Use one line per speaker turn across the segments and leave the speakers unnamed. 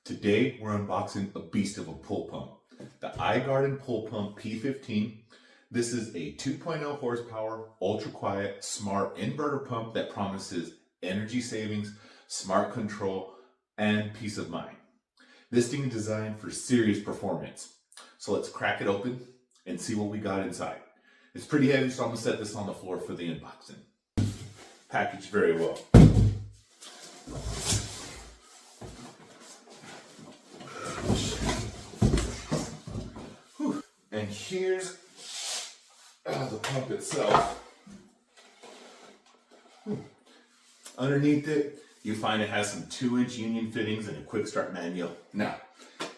Today we're unboxing a beast of a pool pump, the iGarden Pool Pump P15. This is a 2.0 horsepower, ultra quiet, smart inverter pump that promises energy savings, smart control, and peace of mind. This thing is designed for serious performance. So let's crack it open and see what we got inside. It's pretty heavy, so I'm gonna set this on the floor for the unboxing. Packaged very well. And here's the pump itself. Underneath it, you find it has some 2-inch union fittings and a quick start manual. Now,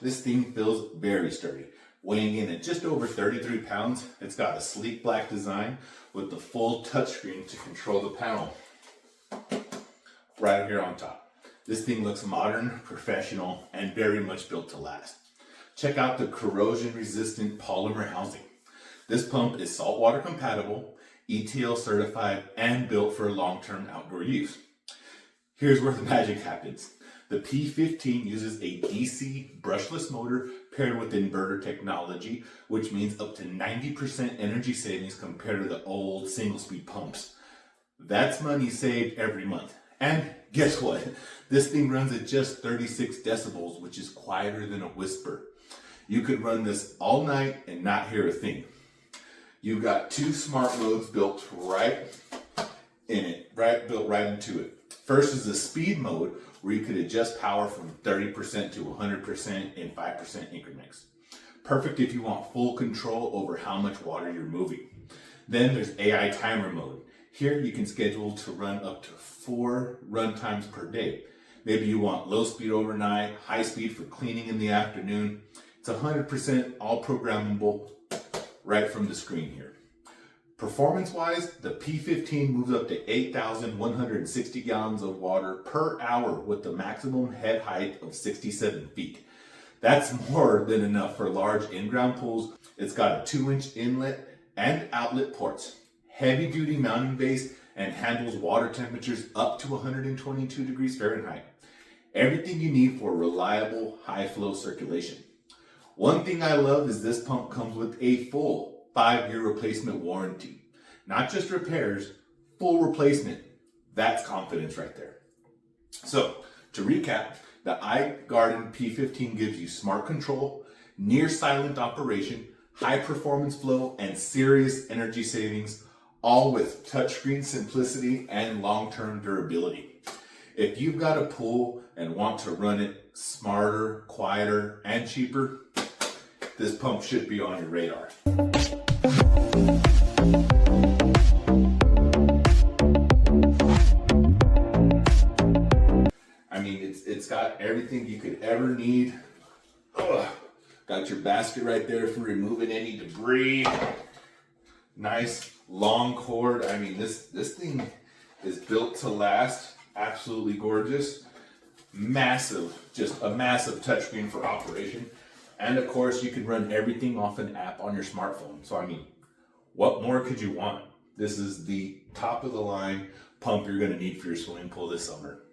this thing feels very sturdy. Weighing in at just over 33 pounds, it's got a sleek black design with the full touchscreen to control the panel right here on top. This thing looks modern, professional, and very much built to last. Check out the corrosion-resistant polymer housing. This pump is saltwater compatible, ETL certified, and built for long-term outdoor use. Here's where the magic happens. The P15 uses a DC brushless motor paired with inverter technology, which means up to 90% energy savings compared to the old single-speed pumps. That's money saved every month. And guess what? This thing runs at just 36 decibels, which is quieter than a whisper. You could run this all night and not hear a thing. You've got 2 smart modes built right in it, built right into it. First is the speed mode, where you could adjust power from 30% to 100% in 5% increments. Perfect if you want full control over how much water you're moving. Then there's AI timer mode. Here you can schedule to run up to 4 run times per day. Maybe you want low speed overnight, high speed for cleaning in the afternoon. It's 100% all programmable right from the screen here. Performance-wise, the P15 moves up to 8,160 gallons of water per hour with the maximum head height of 67 feet. That's more than enough for large in-ground pools. It's got a 2-inch inlet and outlet ports, heavy-duty mounting base, and handles water temperatures up to 122 degrees Fahrenheit. Everything you need for reliable, high-flow circulation. One thing I love is this pump comes with a full 5-year replacement warranty. Not just repairs, full replacement. That's confidence right there. So, to recap, the iGarden P15 gives you smart control, near silent operation, high performance flow, and serious energy savings, all with touchscreen simplicity and long-term durability. If you've got a pool and want to run it smarter, quieter, and cheaper, this pump should be on your radar. I mean, it's got everything you could ever need. Got your basket right there for removing any debris. Nice long cord. I mean, this thing is built to last. Absolutely gorgeous. Massive, just a massive touchscreen for operation. And of course, you can run everything off an app on your smartphone. So I mean, what more could you want? This is the top of the line pump you're gonna need for your swimming pool this summer.